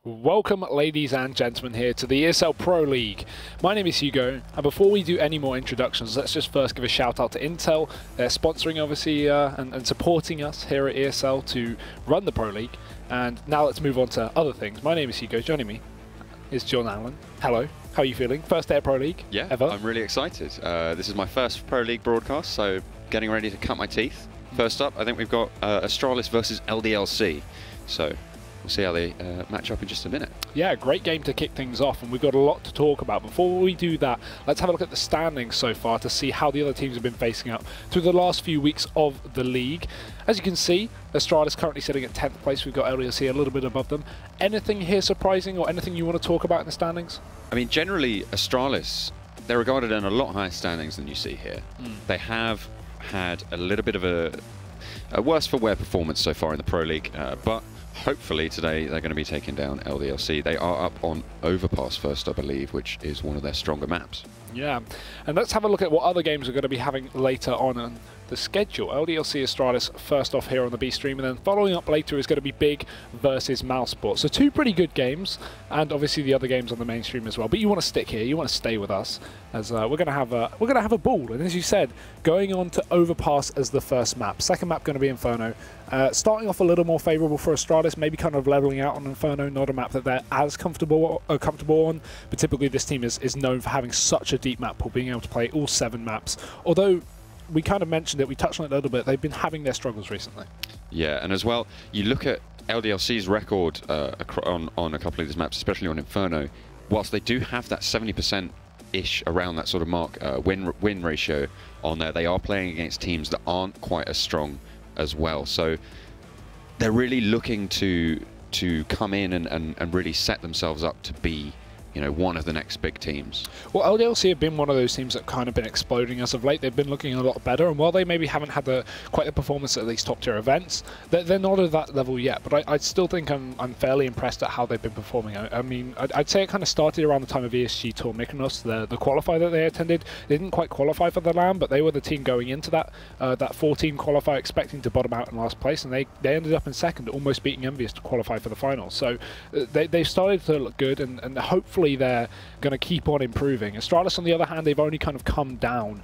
Welcome, ladies and gentlemen, here to the ESL Pro League. My name is Hugo, and before we do any more introductions, let's just first give a shout out to Intel. They're sponsoring, obviously, and supporting us here at ESL to run the Pro League. And now let's move on to other things. My name is Hugo. Joining me is John Allen. Hello. How are you feeling? First day of Pro League ever? I'm really excited. This is my first Pro League broadcast, so getting ready to cut my teeth. First up, I think we've got Astralis versus LDLC. So we'll see how they match up in just a minute. Yeah, great game to kick things off, and we've got a lot to talk about. Before we do that, let's have a look at the standings so far to see how the other teams have been facing up through the last few weeks of the league. As you can see, Astralis currently sitting at 10th place. We've got LDLC a little bit above them. Anything here surprising or anything you want to talk about in the standings? I mean, generally, Astralis, they're regarded in a lot higher standings than you see here. They have had a little bit of a worse for wear performance so far in the Pro League, but hopefully today they're going to be taking down LDLC. They are up on Overpass first, I believe, which is one of their stronger maps. Yeah, and let's have a look at what other games we're going to be having later on in the schedule. LDLC Astralis first off here on the B stream, and then following up later is going to be Big versus Mouseport. So two pretty good games, and obviously the other games on the main stream as well. But you want to stick here, you want to stay with us, as we're going to have a ball. And as you said, going on to Overpass as the first map. Second map going to be Inferno. Starting off a little more favourable for Astralis, maybe kind of levelling out on Inferno, not a map that they're as comfortable on, but typically this team is known for having such a deep map pool, being able to play all 7 maps. Although we kind of mentioned it, we touched on it a little bit, they've been having their struggles recently. Yeah, and as well, you look at LDLC's record on a couple of these maps, especially on Inferno, whilst they do have that 70%-ish around that sort of mark win ratio on there, they are playing against teams that aren't quite as strong as well. So they're really looking to come in and really set themselves up to be, you know, one of the next big teams. Well, LDLC have been one of those teams that kind of been exploding as of late. They've been looking a lot better, and while they maybe haven't had quite the performance at these top tier events, they're not at that level yet. But I still think I'm fairly impressed at how they've been performing. I mean, I'd say it kind of started around the time of ESG Tour Mykonos, the qualifier that they attended. They didn't quite qualify for the LAN, but they were the team going into that 14 qualifier expecting to bottom out in last place, and they ended up in second, almost beating Envious to qualify for the finals. So they've started to look good, and hopefully they're going to keep on improving. Astralis, on the other hand, they've only kind of come down,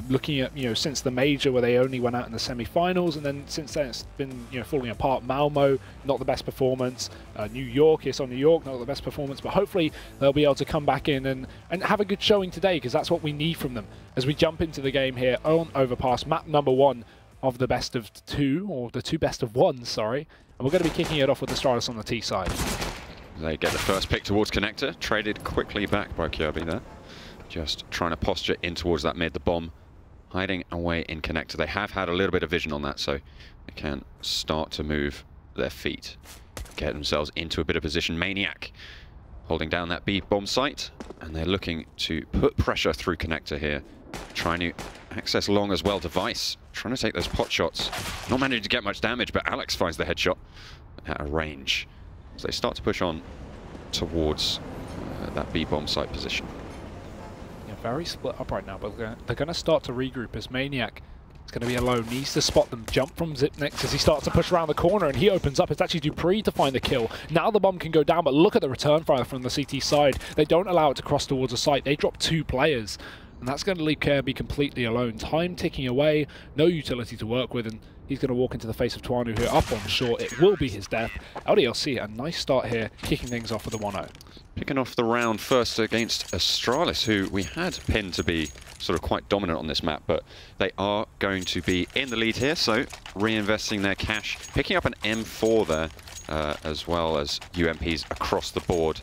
looking at, you know, since the major where they only went out in the semi-finals, and then since then it's been, you know, falling apart. Malmo, not the best performance. New York, ESL New York, not the best performance, but hopefully they'll be able to come back in and have a good showing today, because that's what we need from them as we jump into the game here on Overpass, map number 1 of the best of 2, or the 2 best of 1, sorry. And we're going to be kicking it off with Astralis on the T side. They get the first pick towards Connector, traded quickly back by Kirby there. Just trying to posture in towards that mid, the bomb hiding away in Connector. They have had a little bit of vision on that, so they can start to move their feet, get themselves into a bit of position. Maniac holding down that B bomb site, and they're looking to put pressure through Connector here, trying to access long as well. Device trying to take those pot shots, not managing to get much damage, but Alex finds the headshot at a range. So they start to push on towards that B-bomb site position. Yeah, very split up right now, but they're going to start to regroup as Maniac is going to be alone. Needs to spot them, jump from Zipnex as he starts to push around the corner, and he opens up. It's actually Dupree to find the kill. Now the bomb can go down, but look at the return fire from the CT side. They don't allow it to cross towards the site. They drop 2 players, and that's going to leave Kirby completely alone. Time ticking away, no utility to work with, and he's going to walk into the face of Tuanu here up on shore. It will be his death. LDLC, a nice start here, kicking things off with a 1-0. Picking off the round first against Astralis, who we had pinned to be sort of quite dominant on this map, but they are going to be in the lead here, so reinvesting their cash, picking up an M4 there, as well as UMPs across the board.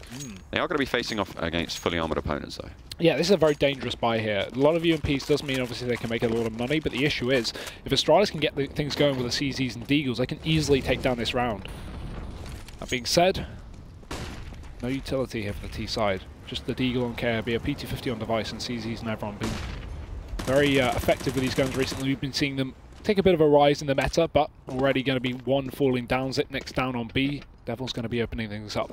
They are going to be facing off against fully armoured opponents, though. Yeah, this is a very dangerous buy here. A lot of UMPs does mean obviously they can make a lot of money, but the issue is, if Astralis can get things going with the CZs and Deagles, they can easily take down this round. That being said, no utility here for the T side. Just the Deagle on KRB, a P250 on device, and CZs and everyone been very effective with these guns recently. We've been seeing them take a bit of a rise in the meta, but already going to be 1 falling down. Zipnex down on B. Devil's going to be opening things up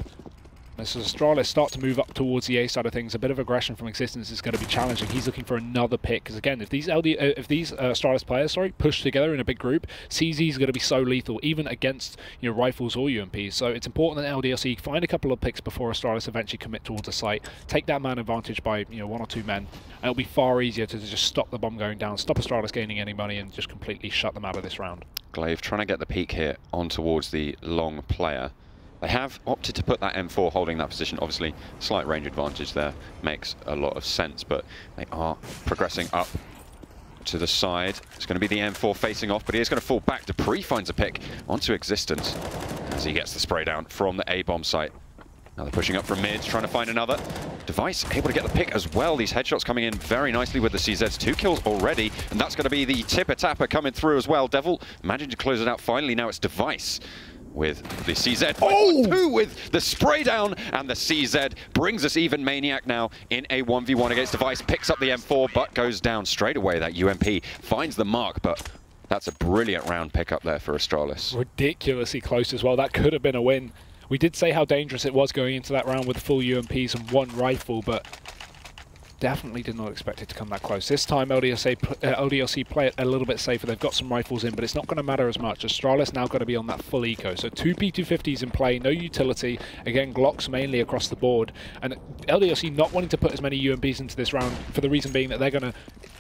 As Astralis start to move up towards the A side of things, a bit of aggression from Existence is going to be challenging. He's looking for another pick, because again, if these Astralis players, push together in a big group, CZ is going to be so lethal, even against rifles or UMPs. So it's important that LDLC find a couple of picks before Astralis eventually commit towards a site, take that man advantage by 1 or 2 men, and it'll be far easier to just stop the bomb going down, stop Astralis gaining any money, and just completely shut them out of this round. Glaive trying to get the peek here on towards the long player. They have opted to put that M4 holding that position. Obviously, slight range advantage there makes a lot of sense, but they are progressing up to the side. It's going to be the M4 facing off, but he is going to fall back. Dupree finds a pick onto Existence as he gets the spray down from the A-bomb site. Now they're pushing up from mid, trying to find another. Device able to get the pick as well. These headshots coming in very nicely with the CZs. 2 kills already, and that's going to be the tipper-tapper coming through as well. Devil managing to close it out finally. Now it's Device with the CZ. Oh! 2 with the spray down, and the CZ brings us even. Maniac now in a 1v1 against Device. Picks up the M4, but goes down straight away. That UMP finds the mark, but that's a brilliant round pickup there for Astralis. Ridiculously close as well. That could have been a win. We did say how dangerous it was going into that round with full UMPs and 1 rifle, but definitely did not expect it to come that close. This time LDLC play it a little bit safer. They've got some rifles in, but it's not going to matter as much. Astralis now going to be on that full eco. So 2 P250s in play, no utility. Again, Glocks mainly across the board. And LDLC not wanting to put as many UMPs into this round for the reason being that they're going to,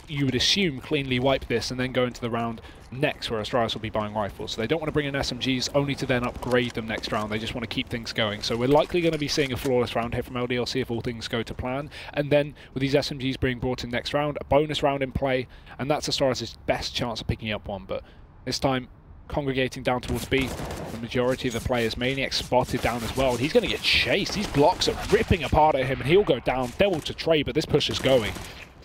you would assume, cleanly wipe this and then go into the round next where Astralis will be buying rifles. So they don't want to bring in SMGs only to then upgrade them next round. They just want to keep things going. So we're likely going to be seeing a flawless round here from LDLC if all things go to plan. And then with these SMGs being brought in next round, a bonus round in play, and that's Astralis' best chance of picking up one. But this time, congregating down towards B, the majority of the players. Maniac spotted down as well, and he's going to get chased. These blocks are ripping apart at him, and he'll go down. Devil to trade, but this push is going.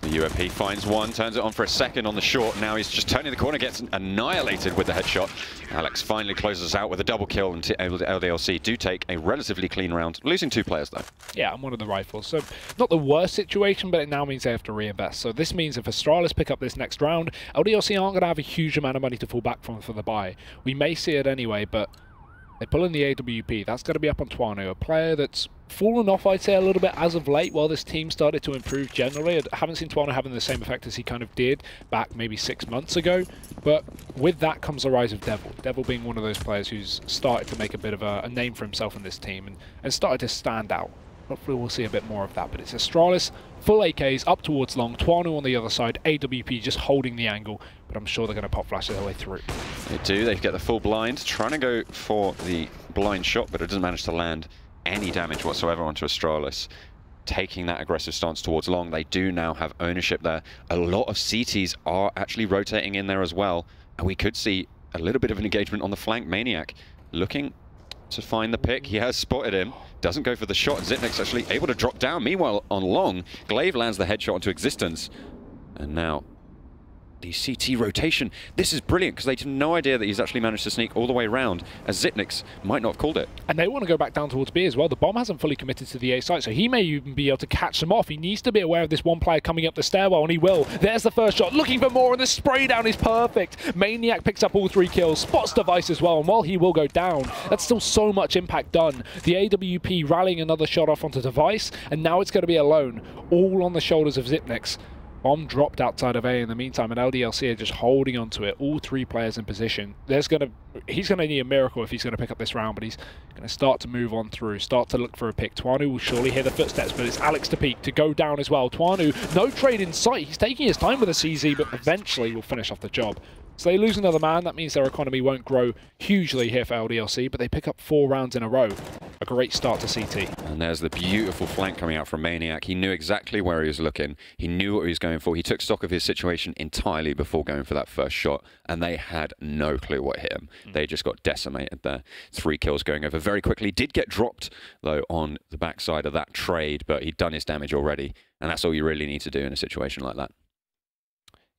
The UMP finds one, turns it on for a second on the short. Now he's just turning the corner, gets annihilated with the headshot. Alex finally closes out with a double kill, and LDLC do take a relatively clean round, losing 2 players though. Yeah, and 1 of the rifles. So not the worst situation, but it now means they have to reinvest. So this means if Astralis pick up this next round, LDLC aren't going to have a huge amount of money to fall back from for the buy. We may see it anyway, but they pull in the AWP. That's going to be up on Tuano, a player that's fallen off, I'd say, a little bit as of late while this team started to improve generally. I haven't seen Tuano having the same effect as he kind of did back maybe 6 months ago, but with that comes the rise of Devil. Devil being one of those players who's started to make a bit of a name for himself in this team and started to stand out. Hopefully we'll see a bit more of that, but it's Astralis, full AKs up towards long, Tuano on the other side, AWP just holding the angle, but I'm sure they're going to pop flash their way through. They do, they get the full blind, trying to go for the blind shot, but it doesn't manage to land any damage whatsoever onto Astralis. Taking that aggressive stance towards long, they do now have ownership there. A lot of CTs are actually rotating in there as well, and we could see a little bit of an engagement on the flank. Maniac looking to find the pick. He has spotted him, doesn't go for the shot. Zitnik's actually able to drop down. Meanwhile, on long, Glaive lands the headshot into Existence, and now the CT rotation. This is brilliant because they have no idea that he's actually managed to sneak all the way around, as Zitnik's might not have called it. And they want to go back down towards B as well. The bomb hasn't fully committed to the A site, so he may even be able to catch them off. He needs to be aware of this one player coming up the stairwell, and he will. There's the first shot, looking for more, and the spray down is perfect. Maniac picks up all 3 kills, spots Device as well, and while he will go down, that's still so much impact done. The AWP rallying another shot off onto Device, and now it's going to be alone, all on the shoulders of Zipnik's. Bomb dropped outside of A in the meantime, and LDLC are just holding onto it. All 3 players in position. He's going to need a miracle if he's going to pick up this round, but he's going to start to move on through, start to look for a pick. Tuano will surely hear the footsteps, but it's Alex to peek, to go down as well. Tuano, no trade in sight. He's taking his time with a CZ, but eventually will finish off the job. So they lose another man. That means their economy won't grow hugely here for LDLC, but they pick up 4 rounds in a row. A great start to CT. And there's the beautiful flank coming out from Maniac. He knew exactly where he was looking. He knew what he was going for. He took stock of his situation entirely before going for that first shot, and they had no clue what hit him. They just got decimated there. 3 kills going over very quickly. Did get dropped, though, on the backside of that trade, but he'd done his damage already, and that's all you really need to do in a situation like that.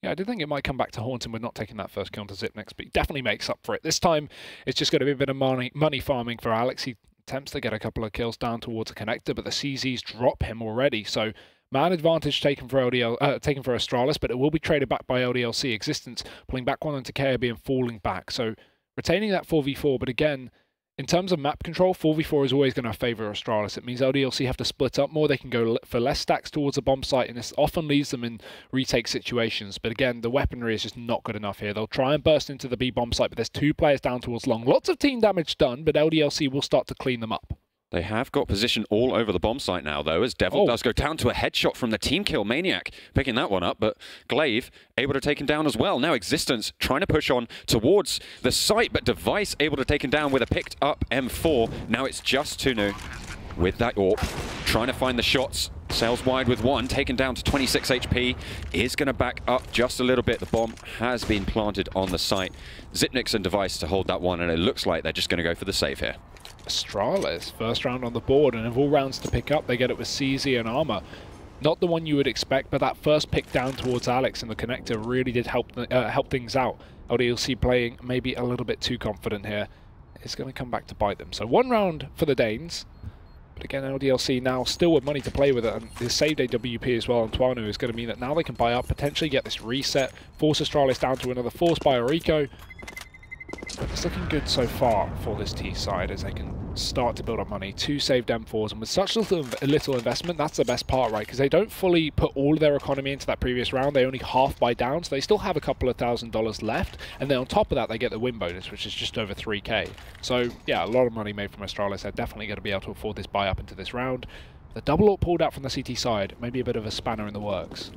Yeah, I did think it might come back to haunt him with not taking that first kill to Zipnik's, but he definitely makes up for it. This time, it's just going to be a bit of money farming for Alex. He attempts to get a couple of kills down towards a connector, but the CZs drop him already. So, man advantage taken for Astralis, but it will be traded back by LDLC. Existence pulling back one into KRB and falling back. So, retaining that 4v4, but again, In terms of map control, 4v4 is always going to favour Astralis. It means LDLC have to split up more. They can go for less stacks towards the bomb site, and this often leaves them in retake situations. But again, the weaponry is just not good enough here. They'll try and burst into the B bomb site, but there's 2 players down towards long. Lots of team damage done, but LDLC will start to clean them up. They have got position all over the bomb site now, though, as Devil does go down to a headshot from the team kill. Maniac picking that one up, but Glaive able to take him down as well. Now Existence trying to push on towards the site, but Device able to take him down with a picked up M4. Now it's just Tunu with that AWP, trying to find the shots. Sails wide with one, taken down to 26 HP, is going to back up just a little bit. The bomb has been planted on the site. Zipnix and Device to hold that one, and it looks like they're just going to go for the save here. Astralis, first round on the board, and of all rounds to pick up, they get it with CZ and Armor. Not the one you would expect, but that first pick down towards Alex and the connector really did help things out. LDLC playing maybe a little bit too confident here. It's going to come back to bite them. So 1 round for the Danes. But again, LDLC now still with money to play with it, and the saved AWP as well on Tuanu is going to mean that now they can buy up, potentially get this reset, force Astralis down to another force by Orico. It's looking good so far for this T side as they can start to build up money. 2 saved M4s, and with such little investment, that's the best part, right? Because they don't fully put all of their economy into that previous round. They only half buy down, so they still have a couple of $1,000s left. And then on top of that, they get the win bonus, which is just over 3K. So yeah, a lot of money made from Astralis. They're definitely going to be able to afford this buy up into this round. The double AWP pulled out from the CT side, maybe a bit of a spanner in the works.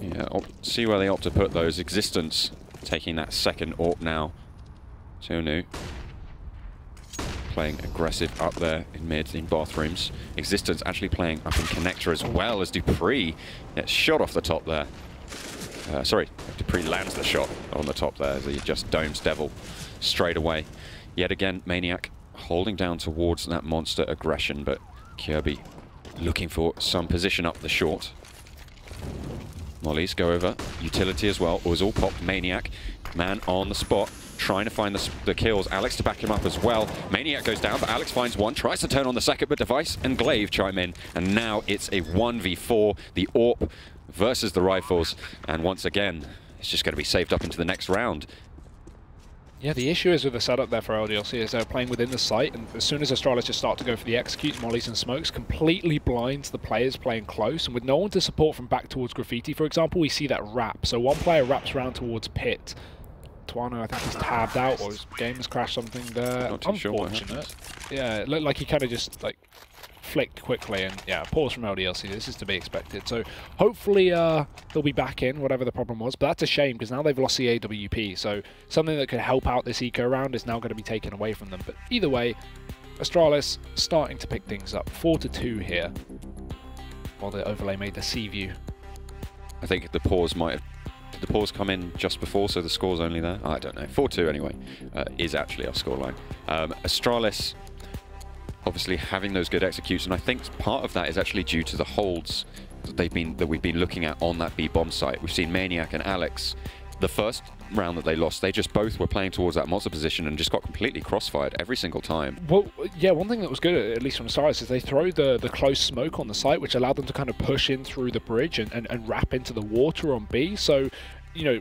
Yeah, see where they opt to put those. Existence taking that second AWP now. Tunu playing aggressive up there in mid, in bathrooms. Existence actually playing up in connector as well as Dupree gets shot off the top there. Sorry, Dupree lands the shot on the top there as he just domes Devil straight away. Yet again, Maniac holding down towards that monster aggression, but Kirby looking for some position up the short. Mollies go over, utility as well, was all popped. Maniac, man on the spot, trying to find the kills. Alex to back him up as well. Maniac goes down, but Alex finds one, tries to turn on the second, but Device and Glaive chime in, and now it's a 1v4, the AWP versus the rifles, and once again, it's just going to be saved up into the next round. Yeah, the issue is with the setup there for LDLC is they're playing within the site, and as soon as Astralis just start to go for the executes, mollies and smokes, completely blinds the players playing close, and with no one to support from back towards Graffiti, for example, we see that wrap. So one player wraps around towards Pit. Tuano, I think he's tabbed out, or his game has crashed something there. Not too sure what Unfortunate. Yeah, it looked like he kind of just like flicked quickly, and yeah, pause from LDLC. This is to be expected. So hopefully they'll be back in, whatever the problem was. But that's a shame because now they've lost the AWP. So something that could help out this eco round is now going to be taken away from them. But either way, Astralis starting to pick things up. 4-2 here, while the overlay made the sea view. I think the pause might have... Did the pause come in just before, so the score's only there? I don't know. 4-2 anyway, is actually our scoreline. Astralis obviously having those good execution. I think part of that is actually due to the holds that we've been looking at on that B bomb site. We've seen Maniac and Alex. The first round that they lost, they just both were playing towards that monster position and just got completely crossfired every single time. Well, yeah, one thing that was good, at least from Astralis, is they throw the close smoke on the site, which allowed them to kind of push in through the bridge and wrap into the water on B. So, you know,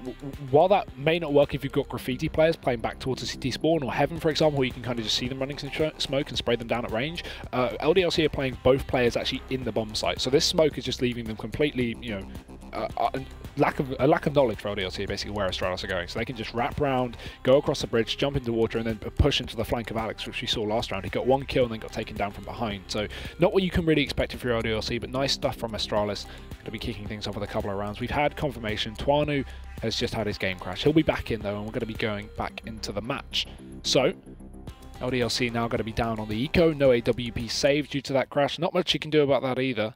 while that may not work if you've got Graffiti players playing back towards the CT spawn, or Heaven, for example, where you can kind of just see them running some smoke and spray them down at range, LDLC are playing both players actually in the bomb site. So this smoke is just leaving them completely, you know, a lack of knowledge for LDLC, basically, where Astralis are going. So they can just wrap around, go across the bridge, jump into water, and then push into the flank of Alex, which we saw last round. He got 1 kill and then got taken down from behind. So not what you can really expect if you're LDLC, but nice stuff from Astralis. Going to be kicking things off with a couple of rounds. We've had confirmation. Tuanu has just had his game crash. He'll be back in, though, and we're going to be going back into the match. So LDLC now going to be down on the eco. No AWP saved due to that crash. Not much you can do about that either.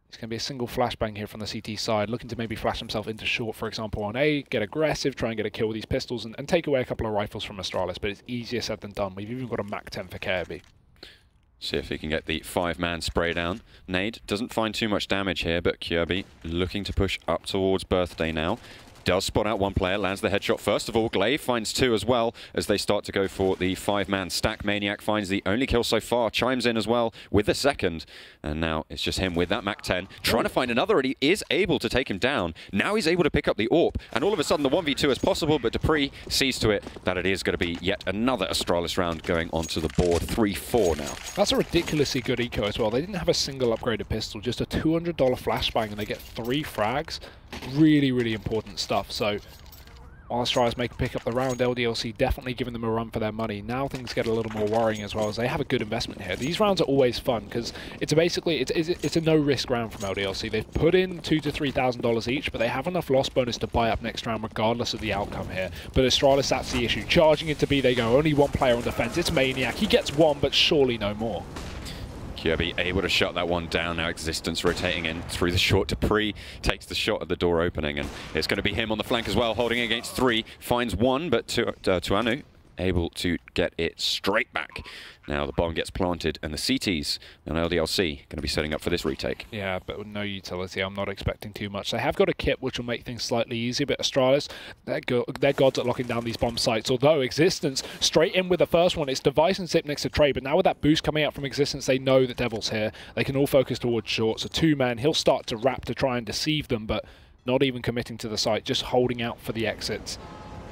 It's going to be a single flashbang here from the CT side, looking to maybe flash himself into short, for example, on A, get aggressive, try and get a kill with these pistols, and take away a couple of rifles from Astralis, but it's easier said than done. We've even got a Mac 10 for Kirby. See if he can get the 5-man spray down. Nade doesn't find too much damage here, but Kirby looking to push up towards Birthday now. does spot out one player, lands the headshot first of all. Glaive finds two as well as they start to go for the 5-man stack. Maniac finds the only kill so far, chimes in as well with the second. And now it's just him with that Mac-10, trying to find another, and he is able to take him down. Now he's able to pick up the AWP, and all of a sudden the 1v2 is possible, but dupreeh sees to it that it is going to be yet another Astralis round going onto the board. 3-4 now. That's a ridiculously good eco as well. They didn't have a single upgraded pistol, just a $200 flashbang, and they get 3 frags. Really, really important stuff. So while Astralis may pick up the round, LDLC definitely giving them a run for their money. Now things get a little more worrying as well, as they have a good investment here. These rounds are always fun because it's a no-risk round from LDLC. They've put in $2,000 to $3,000 each, but they have enough loss bonus to buy up next round regardless of the outcome here. But Astralis, that's the issue. Charging into B, they go. Only one player on defense. It's Maniac. He gets one, but surely no more. Kirby able to shut that one down. Now Existence rotating in through the short. dupreeh takes the shot at the door opening, and it's going to be him on the flank as well, holding against 3. Finds one, but Tuanu able to get it straight back. Now the bomb gets planted, and the CTs and LDLC going to be setting up for this retake. Yeah, but with no utility, I'm not expecting too much. They have got a kit which will make things slightly easier, but Astralis, they're gods at locking down these bomb sites. Although Existence, straight in with the first one, it's Device and Zip next to Trey, but now with that boost coming out from Existence, they know that Devil's here. They can all focus towards short, so 2-man, he'll start to wrap to try and deceive them, but not even committing to the site, just holding out for the exits.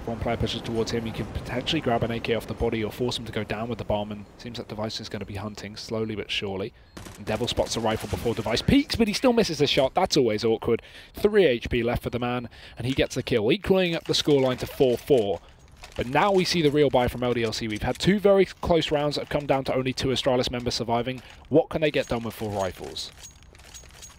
One player pushes towards him, he can potentially grab an AK off the body or force him to go down with the bomb, and seems that Device is going to be hunting slowly but surely. And Devil spots a rifle before Device peeks, but he still misses the shot. That's always awkward. 3 HP left for the man, and he gets the kill, equaling up the scoreline to 4-4. But now we see the real buy from LDLC. We've had 2 very close rounds that have come down to only 2 Astralis members surviving. What can they get done with 4 rifles?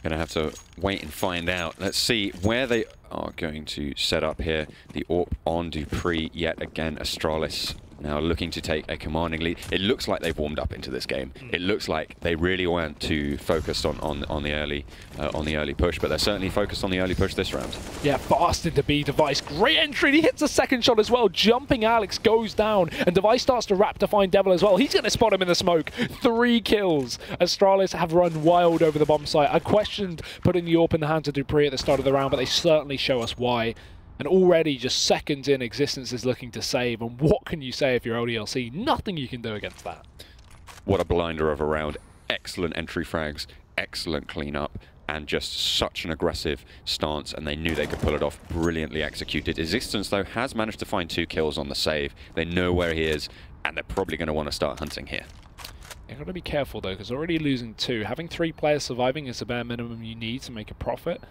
Going to have to wait and find out. Let's see where they are going to set up here. The AWP on dupreeh yet again. Astralis now looking to take a commanding lead. It looks like they've warmed up into this game. It looks like they really weren't too focused on the early push, but they're certainly focused on the early push this round. Yeah, fast into B. Device, great entry. He hits a second shot as well. Jumping Alex goes down, and Device starts to wrap to find Devil as well. He's going to spot him in the smoke. 3 kills. Astralis have run wild over the bomb site. I questioned putting the AWP in the hands of dupreeh at the start of the round, but they certainly show us why. And already, just seconds in, Existence is looking to save. And what can you say if you're LDLC? Nothing you can do against that. What a blinder of a round. Excellent entry frags, excellent cleanup, and just such an aggressive stance. And they knew they could pull it off. Brilliantly executed. Existence, though, has managed to find 2 kills on the save. They know where he is, and they're probably going to want to start hunting here. You've got to be careful, though, because already losing 2. Having 3 players surviving is the bare minimum you need to make a profit.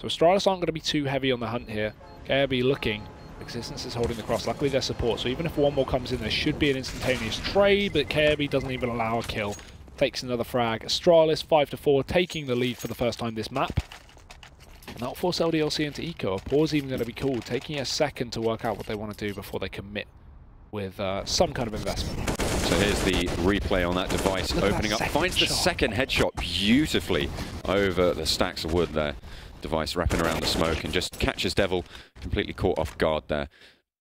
So Astralis aren't going to be too heavy on the hunt here. KRB looking. Existence is holding the cross. Luckily their support, so even if one more comes in, there should be an instantaneous trade, but KRB doesn't even allow a kill. Takes another frag. Astralis 5-4, taking the lead for the first time this map. And that'll force LDLC into eco. A pause even going to be called, taking a second to work out what they want to do before they commit with some kind of investment. So here's the replay on that Device. Opening up, finds the second headshot beautifully over the stacks of wood there. Device wrapping around the smoke and just catches Devil completely caught off guard there.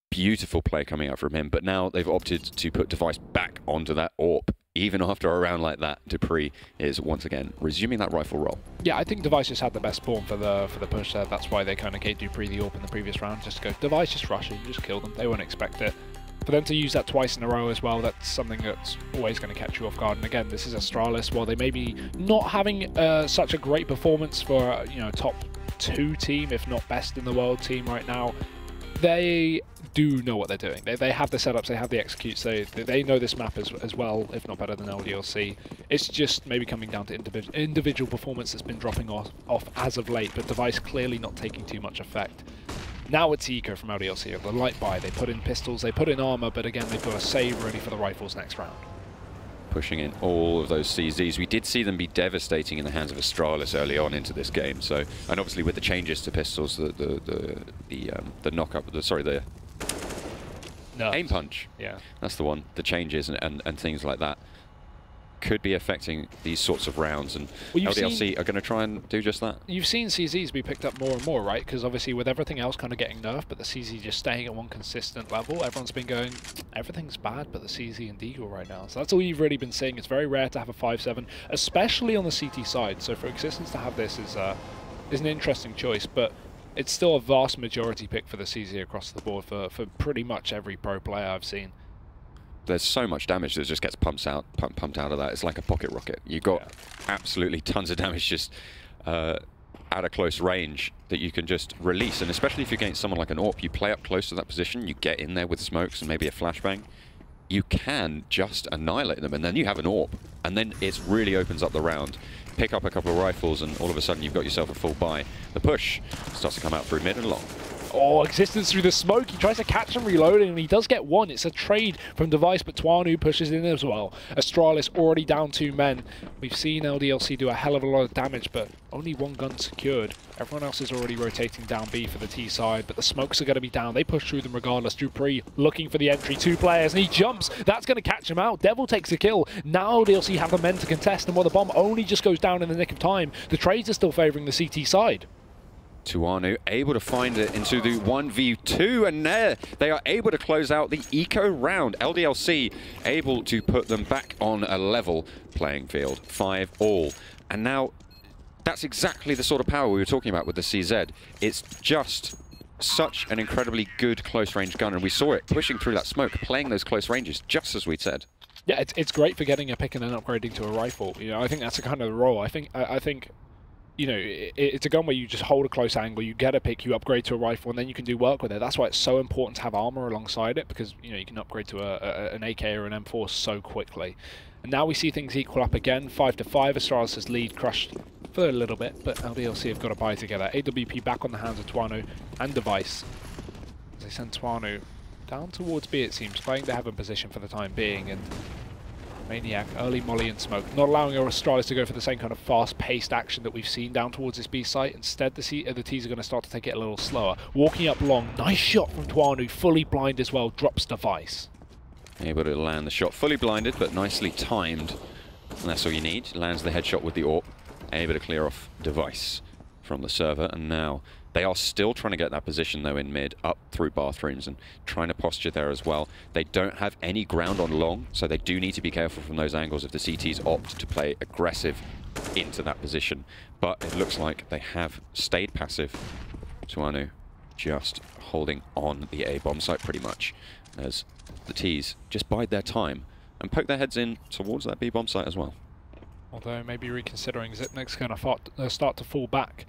Beautiful play coming out from him, but now they've opted to put Device back onto that AWP. Even after a round like that, dupreeh is once again resuming that rifle role. Yeah, I think Device just had the best spawn for the push there. That's why they kind of gave dupreeh the AWP in the previous round. Just go, Device, just rush it, just kill them. They won't expect it. For them to use that twice in a row as well, that's something that's always going to catch you off guard. And again, this is Astralis. While they may be not having such a great performance for top 2 team, if not best in the world team right now, they do know what they're doing. They have the setups, they have the executes, they know this map as well, if not better than LDLC. It's just maybe coming down to individual performance that's been dropping off as of late, but Device clearly not taking too much effect. Now it's eco from LDLC, the light buy. They put in pistols, they put in armor, but again, they've got a save ready for the rifles next round. Pushing in all of those CZs. We did see them be devastating in the hands of Astralis early on into this game. So, and obviously with the changes to pistols, the knock-up, the aim punch. Yeah, that's the one. The changes and things like that could be affecting these sorts of rounds, and LDLC are going to try and do just that. You've seen CZs be picked up more and more, right? Because obviously with everything else kind of getting nerfed, but the CZ just staying at one consistent level, everyone's been going, everything's bad but the CZ and Deagle right now. So that's all you've really been seeing. It's very rare to have a 5-7, especially on the CT side. So for Existence to have this is an interesting choice, but it's still a vast majority pick for the CZ across the board for pretty much every pro player I've seen. There's so much damage that just gets pumped out of that. It's like a pocket rocket. You got absolutely tons of damage just at a close range that you can just release. And especially if you're against someone like an AWP, you play up close to that position, you get in there with smokes and maybe a flashbang, you can just annihilate them, and then you have an AWP, and then it really opens up the round. Pick up a couple of rifles, and all of a sudden you've got yourself a full buy. The push starts to come out through mid and long. Oh, Existence through the smoke. He tries to catch him reloading, and he does get one. It's a trade from Device, but Twanu pushes in as well. Astralis already down 2 men. We've seen LDLC do a hell of a lot of damage, but only 1 gun secured. Everyone else is already rotating down B for the T side, but the smokes are going to be down. They push through them regardless. Dupree looking for the entry. 2 players, and he jumps. That's going to catch him out. Devil takes a kill. Now LDLC have the men to contest, and while the bomb only just goes down in the nick of time, the trades are still favoring the CT side. Tuanu able to find it into the 1v2, and there they are able to close out the eco round. LDLC able to put them back on a level playing field, 5-all. And now that's exactly the sort of power we were talking about with the CZ. It's just such an incredibly good close range gun, and we saw it pushing through that smoke, playing those close ranges, just as we'd said. Yeah, it's great for getting a pick and then upgrading to a rifle. You know, I think that's a kind of the role. I think you know, it's a gun where you just hold a close angle, you get a pick, you upgrade to a rifle, and then you can do work with it. That's why it's so important to have armor alongside it, because, you know, you can upgrade to an AK or an M4 so quickly. And now we see things equal up again, 5-5. Astralis' lead crushed for a little bit, but LDLC have got to buy together. AWP back on the hands of Twanu and Device, as they send Twanu down towards B, it seems, playing the heaven position for the time being, and Maniac, early molly and smoke, not allowing Astralis to go for the same kind of fast-paced action that we've seen down towards this B site. Instead, the T's are going to start to take it a little slower. Walking up long, nice shot from Twanu, fully blind as well, drops Device. Able to land the shot, fully blinded, but nicely timed. And that's all you need. Lands the headshot with the AWP, able to clear off Device from the server, and now they are still trying to get that position though in mid, up through bathrooms and trying to posture there as well. They don't have any ground on long, so they do need to be careful from those angles if the CTs opt to play aggressive into that position. But it looks like they have stayed passive. Tuanu just holding on the A bomb site pretty much, as the T's just bide their time and poke their heads in towards that B bomb site as well. Although maybe reconsidering, Zipnik's going to start to fall back.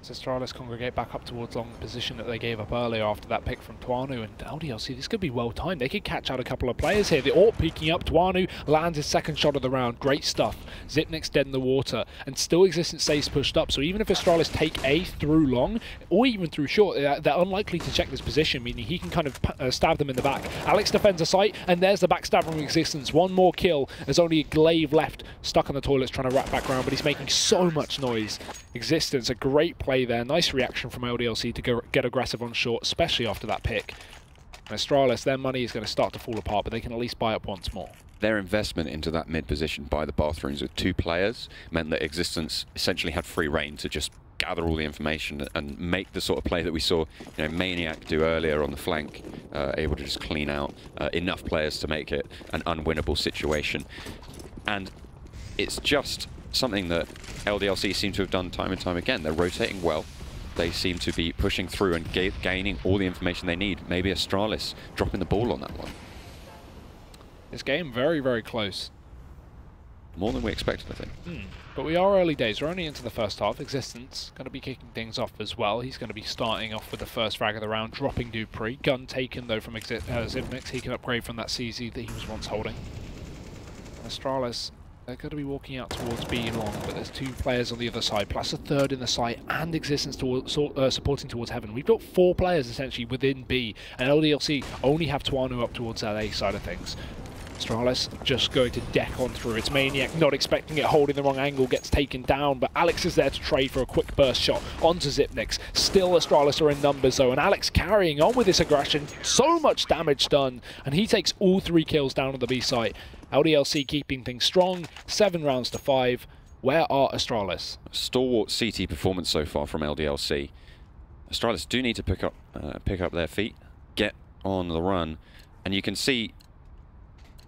Astralis congregate back up towards long position that they gave up earlier after that pick from Twanu, and LDLC, this could be well timed. They could catch out a couple of players here. The AWP peeking up, Twanu lands his second shot of the round. Great stuff. Zipnik's dead in the water, and still Existence stays pushed up, so even if Astralis take A through long, or even through short, they're unlikely to check this position, meaning he can kind of stab them in the back. Alex defends a site, and there's the backstab from Existence. One more kill. There's only a Glaive left, stuck on the toilets trying to wrap back around, but he's making so much noise. Existence, a great play there. Nice reaction from LDLC to get aggressive on short, especially after that pick. And Astralis, their money is going to start to fall apart, but they can at least buy up once more. Their investment into that mid position by the bathrooms with 2 players meant that Existence essentially had free reign to just gather all the information and make the sort of play that we saw, you know, Maniac do earlier on the flank, able to just clean out enough players to make it an unwinnable situation. And it's just something that LDLC seem to have done time and time again. They're rotating well. They seem to be pushing through and gaining all the information they need. Maybe Astralis dropping the ball on that one. This game very, very close. More than we expected, I think. But we are early days. We're only into the first half. Existence going to be kicking things off as well. He's going to be starting off with the first frag of the round, dropping Dupree. Gun taken, though, from Zipnik. He can upgrade from that CZ that he was once holding. Astralis, they're going to be walking out towards B long, but there's 2 players on the other side, plus a third in the site, and Existence supporting towards heaven. We've got 4 players, essentially, within B, and LDLC only have Twanu up towards that A side of things. Astralis just going to deck on through. It's Maniac not expecting it, holding the wrong angle, gets taken down, but Alex is there to trade for a quick burst shot onto Zipnix. Still Astralis are in numbers though, and Alex carrying on with this aggression. So much damage done, and he takes all 3 kills down on the B site. LDLC keeping things strong, 7 rounds to 5. Where are Astralis? Stalwart CT performance so far from LDLC. Astralis do need to pick up their feet, get on the run, and you can see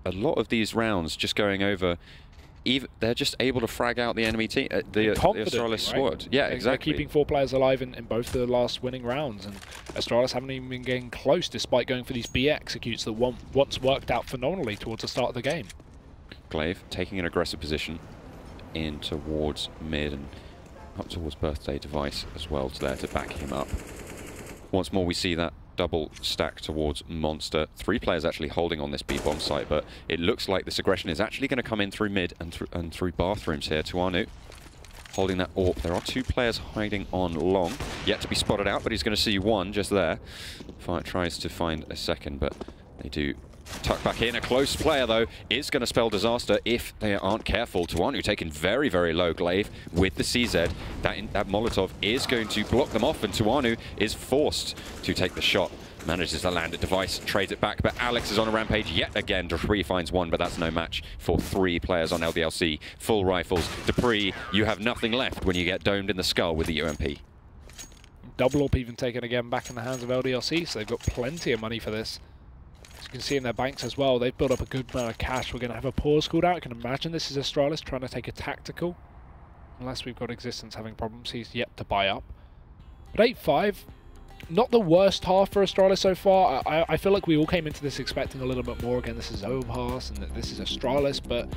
a lot of these rounds just going over they're just able to frag out the enemy team, the Astralis squad. Yeah, exactly. They're keeping 4 players alive in both the last winning rounds, and Astralis haven't even been getting close despite going for these B executes that once worked out phenomenally towards the start of the game. Glaive taking an aggressive position in towards mid and up towards Birthday Device as well, there to back him up. Once more we see that double stack towards Monster. 3 players actually holding on this B-bomb site, but it looks like this aggression is actually going to come in through mid and through bathrooms here. Tuanu holding that AWP. There are 2 players hiding on long, yet to be spotted out, but he's going to see 1 just there. Fire tries to find a second, but they do tuck back in. A close player, though, is going to spell disaster if they aren't careful. Tuanu taken very, very low. Glaive with the CZ. That Molotov is going to block them off, and Tuanu is forced to take the shot. Manages to land a Device, trades it back, but Alex is on a rampage yet again. Dupree finds 1, but that's no match for 3 players on LDLC. Full rifles. Dupree, you have nothing left when you get domed in the skull with the UMP. Double AWP even taken again back in the hands of LDLC, so they've got plenty of money for this. As you can see in their banks as well, they've built up a good amount of cash. We're going to have a pause called out. I can imagine this is Astralis trying to take a tactical. Unless we've got Existence having problems, he's yet to buy up. But 8-5, not the worst half for Astralis so far. I feel like we all came into this expecting a little bit more. Again, this is Overpass and this is Astralis, but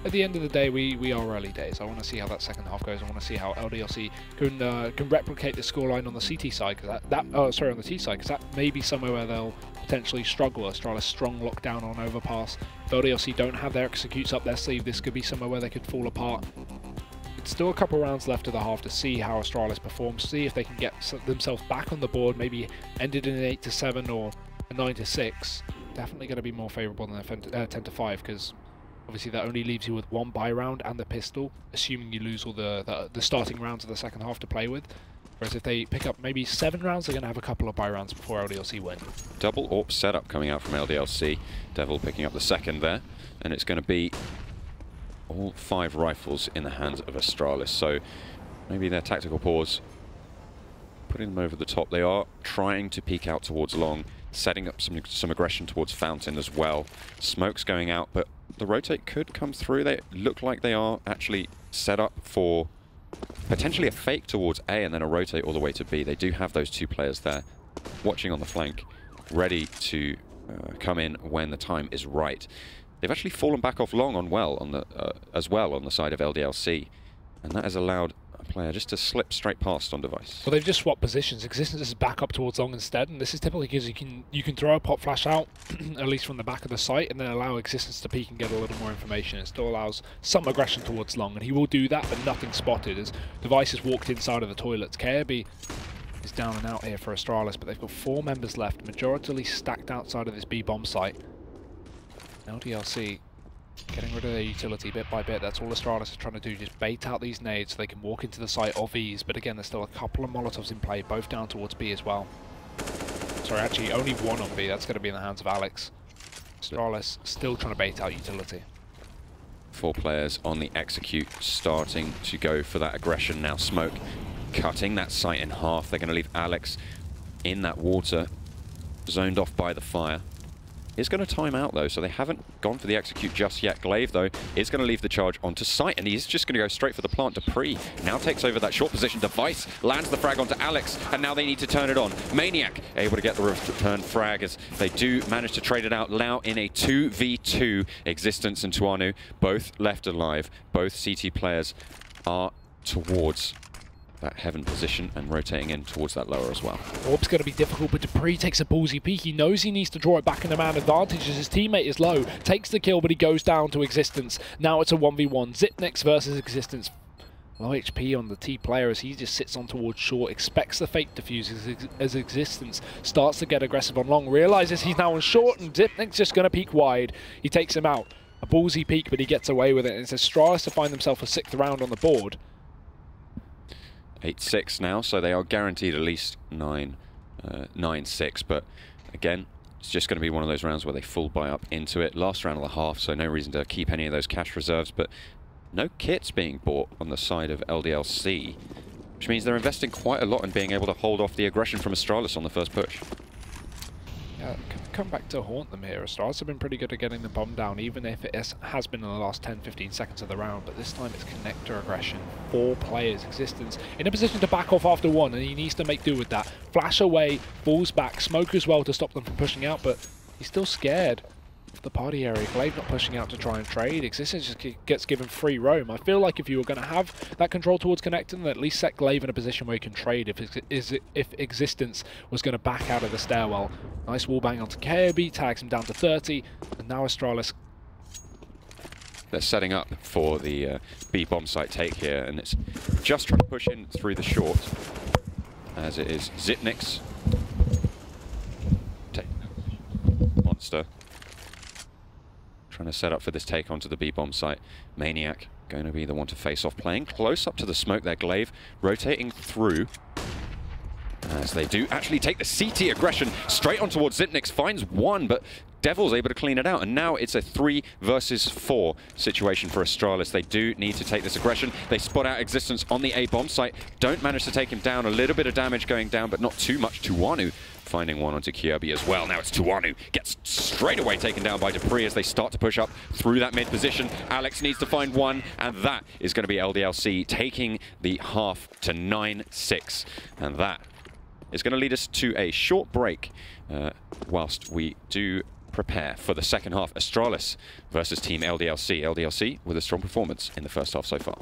at the end of the day, we are early days. I want to see how that second half goes. I want to see how LDLC can replicate the scoreline on the CT side, because on the T side, because that may be somewhere where they'll potentially struggle. Astralis strong lockdown on Overpass. If LDLC don't have their executes up their sleeve, this could be somewhere where they could fall apart. It's still a couple rounds left of the half to see how Astralis performs, see if they can get themselves back on the board, maybe ended in an 8-7 or a 9-6. Definitely going to be more favourable than a 10-5, because obviously that only leaves you with 1 buy round and the pistol, assuming you lose all the starting rounds of the second half to play with. Whereas if they pick up maybe 7 rounds, they're going to have a couple of buy rounds before LDLC win. Double AWP setup coming out from LDLC. Devil picking up the second there, and it's going to be all 5 rifles in the hands of Astralis. So maybe their tactical pause, putting them over the top. They are trying to peek out towards long, setting up some aggression towards Fountain as well. Smoke's going out, but the rotate could come through. They look like they are actually set up for potentially a fake towards A and then a rotate all the way to B. They do have those 2 players there, watching on the flank, ready to come in when the time is right. They've actually fallen back off long as well on the side of LDLC, and that has allowed a player just to slip straight past on Device. Well, they've just swapped positions. Existence is back up towards long instead, and this is typically because you can throw a pop flash out, at least from the back of the site, and then allow Existence to peek and get a little more information. It still allows some aggression towards long, and he will do that, but nothing spotted as Device has walked inside of the toilets. KRB is down and out here for Astralis, but they've got 4 members left, majority stacked outside of this B-bomb site. LDLC getting rid of their utility bit by bit. That's all Astralis is trying to do, just bait out these nades so they can walk into the site of ease. But again, there's still a couple of Molotovs in play, both down towards B as well. Sorry, actually only 1 on B. That's going to be in the hands of Alex. Astralis still trying to bait out utility. 4 players on the execute, starting to go for that aggression now. Smoke cutting that site in half. They're going to leave Alex in that water, zoned off by the fire. It's going to time out though, so they haven't gone for the execute just yet. Glaive though is going to leave the charge onto site, and he's just going to go straight for the plant. Dupree now takes over that short position. Device lands the frag onto Alex, and now they need to turn it on. Maniac able to get the return frag as they do manage to trade it out now in a 2v2. Existence and Tuanu both left alive. Both CT players are towards that heaven position and rotating in towards that lower as well. Orb's going to be difficult, but Dupree takes a ballsy peek. He knows he needs to draw it back in the man advantage as his teammate is low. Takes the kill, but he goes down to Existence. Now it's a 1v1. Zipnex versus Existence. Low HP on the T player as he just sits on towards short, expects the fake defuse as Existence starts to get aggressive on long, realizes he's now on short, and Zipnex just going to peek wide. He takes him out. A ballsy peek, but he gets away with it, and it's Astralis to find themselves a 6th round on the board. 8-6 now, so they are guaranteed at least 9-6, but again, it's just going to be one of those rounds where they full buy up into it. Last round of the half, so no reason to keep any of those cash reserves, but no kits being bought on the side of LDLC, which means they're investing quite a lot in being able to hold off the aggression from Astralis on the first push. Yeah, come back to haunt them here. Astralis have been pretty good at getting the bomb down, even if it has been in the last 10-15 seconds of the round, but this time it's connector aggression. 4 players, Existence in a position to back off after 1, and he needs to make do with that. Flash away, falls back, smoke as well to stop them from pushing out, but he's still scared of the party area. Glaive not pushing out to try and trade. Existence just gets given free roam. I feel like if you were going to have that control towards connecting, then at least set Glaive in a position where he can trade if Existence was going to back out of the stairwell. Nice wallbang onto KOB, tags him down to 30, and now Astralis. They're setting up for the B bomb site take here, and it's just trying to push in through the short, as it is Zipnik's monster trying to set up for this take onto the B bomb site. Maniac going to be the one to face off, playing close up to the smoke there. Glaive rotating through, as they do actually take the CT aggression straight on towards Zipnik's, finds one, but Devil's able to clean it out, and now it's a 3 versus 4 situation for Astralis. They do need to take this aggression. They spot out Existence on the A bomb site, don't manage to take him down. A little bit of damage going down, but not too much. Tuanu finding one onto Kyobi as well. Now it's Tuanu, gets straight away taken down by Dupree as they start to push up through that mid position. Alex needs to find one, and that is going to be LDLC taking the half to 9-6, and that is going to lead us to a short break whilst we do prepare for the second half. Astralis versus Team LDLC. LDLC with a strong performance in the first half so far.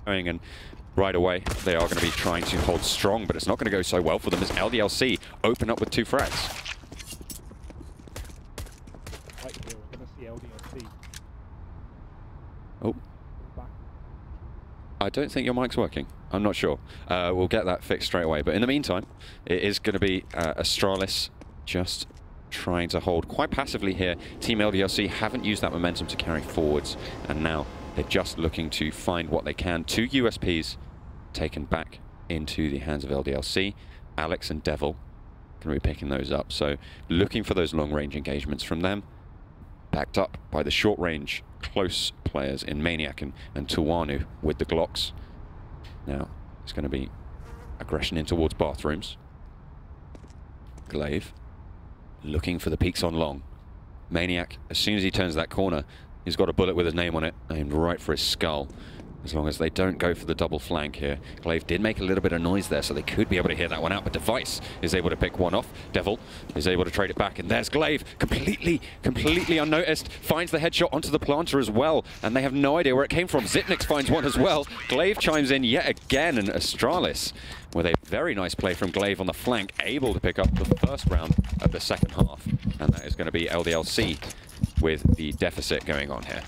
And right away. They are going to be trying to hold strong, but it's not going to go so well for them as LDLC open up with 2 frags. Right here, we're going to see LDLC. Oh. I don't think your mic's working. I'm not sure. We'll get that fixed straight away. But in the meantime, it is going to be Astralis just trying to hold quite passively here. Team LDLC haven't used that momentum to carry forwards, and now they're just looking to find what they can. 2 USPs taken back into the hands of LDLC. Alex and Devil going to be picking those up. So looking for those long-range engagements from them, backed up by the short-range close players in Maniac and Tuwanu with the Glocks. Now, it's going to be aggression in towards bathrooms. Glaive looking for the peaks on long. Maniac, as soon as he turns that corner, he's got a bullet with his name on it, aimed right for his skull. As long as they don't go for the double flank here. Glaive did make a little bit of noise there, so they could be able to hear that one out, but Device is able to pick one off. Devil is able to trade it back, and there's Glaive, completely unnoticed. Finds the headshot onto the planter as well, and they have no idea where it came from. Zipnix finds one as well. Glaive chimes in yet again, and Astralis, with a very nice play from Glaive on the flank, able to pick up the first round of the second half. And that is going to be LDLC with the deficit going on here.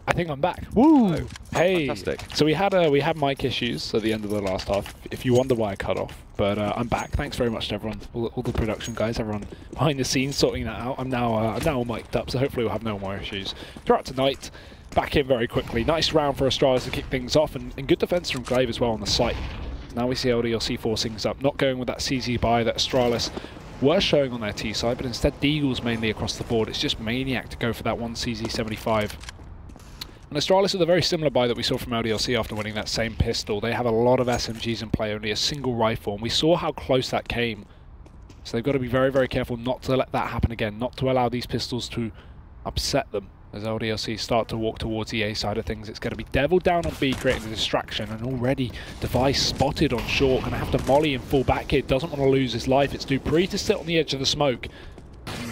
I think I'm back. Woo! Oh, hey. Fantastic. So we had mic issues at the end of the last half. If you wonder why I cut off, but I'm back. Thanks very much to everyone, all the production guys, everyone behind the scenes sorting that out. I'm now all mic'd up, so hopefully we'll have no more issues throughout tonight. Back in very quickly. Nice round for Astralis to kick things off, and good defense from Glaive as well on the site. Now we see LDLC forcing things up, not going with that CZ buy that Astralis were showing on their T side, but instead Deagles mainly across the board. It's just Maniac to go for that one CZ75. And Astralis with a very similar buy that we saw from LDLC after winning that same pistol. They have a lot of SMGs in play, only a single rifle, and we saw how close that came. So they've got to be very, very careful not to let that happen again, not to allow these pistols to upset them. As LDLC start to walk towards the A side of things, it's going to be Devil down on B, creating the distraction, and already Device spotted on short. Going to have to molly and fall back here, doesn't want to lose his life. It's Dupree to sit on the edge of the smoke. And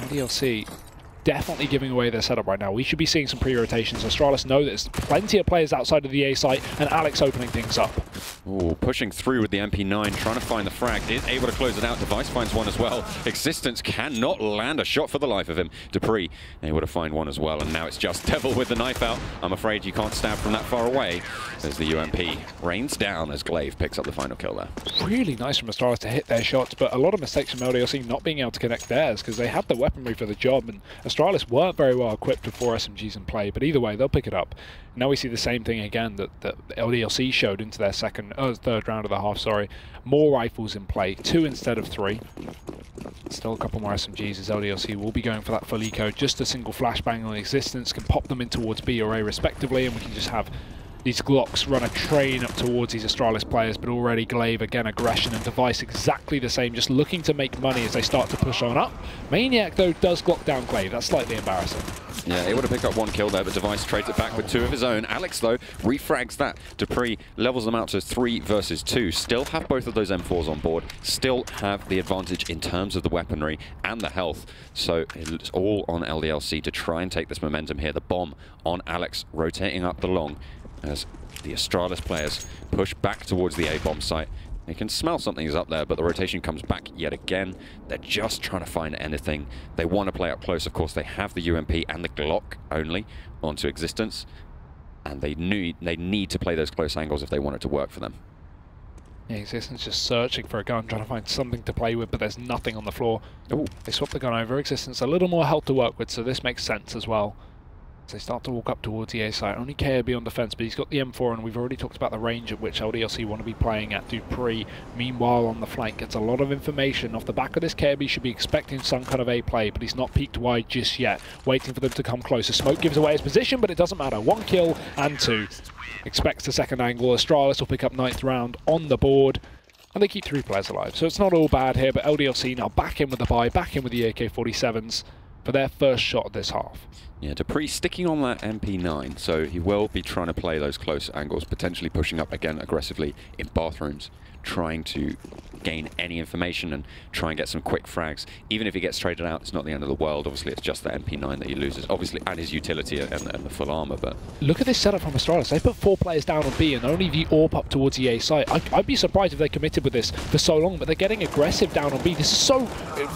LDLC definitely giving away their setup right now. We should be seeing some pre-rotations. Astralis know there's plenty of players outside of the A site, and Alex opening things up. Ooh, pushing through with the MP9, trying to find the frag. Is able to close it out. Device finds one as well. Existence cannot land a shot for the life of him. Dupree able to find one as well, and now it's just Devil with the knife out. I'm afraid you can't stab from that far away as the UMP rains down as Glaive picks up the final kill there. Really nice from Astralis to hit their shots, but a lot of mistakes from LDLC not being able to connect theirs because they had the weaponry for the job, and Astralis weren't very well equipped with 4 SMGs in play, but either way, they'll pick it up. Now we see the same thing again that LDLC showed into their third round of the half, sorry. More rifles in play, 2 instead of 3. Still a couple more SMGs as LDLC will be going for that full eco. Just a single flashbang on Existence can pop them in towards B or A respectively, and we can just have these Glocks run a train up towards these Astralis players, but already Glaive, again, aggression, and Device exactly the same, just looking to make money as they start to push on up. Maniac, though, does Glock down Glaive. That's slightly embarrassing. Yeah, able to pick up 1 kill there, but Device trades it back with 2 of his own. Alex, though, refrags that. Dupree levels them out to 3 versus 2. Still have both of those M4s on board. Still have the advantage in terms of the weaponry and the health. So it's all on LDLC to try and take this momentum here. The bomb on Alex, rotating up the long as the Astralis players push back towards the A-bomb site. They can smell something's up there, but the rotation comes back yet again. They're just trying to find anything. They want to play up close, of course. They have the UMP and the Glock only onto Existence, and they need to play those close angles if they want it to work for them. Yeah, Existence just searching for a gun, trying to find something to play with, but there's nothing on the floor. Ooh, they swap the gun over. Existence a little more health to work with, so this makes sense as well. They start to walk up towards the A site. Only KOB on defense, but he's got the M4, and we've already talked about the range at which LDLC want to be playing at. Dupree, meanwhile, on the flank, gets a lot of information. Off the back of this, KOB should be expecting some kind of A play, but he's not peeked wide just yet, waiting for them to come closer. Smoke gives away his position, but it doesn't matter. 1 kill and 2. Expects the second angle. Astralis will pick up 9th round on the board, and they keep 3 players alive. So it's not all bad here, but LDLC now back in with the buy, back in with the AK-47s for their first shot of this half. Yeah, Dupree sticking on that MP9, so he will be trying to play those close angles, potentially pushing up again aggressively in bathrooms, trying to gain any information and try and get some quick frags. Even if he gets traded out, it's not the end of the world. Obviously, it's just the MP9 that he loses, obviously, and his utility and the full armor. But look at this setup from Astralis. They put 4 players down on B and only the AWP up towards the A site. I'd be surprised if they committed with this for so long, but they're getting aggressive down on B. This is so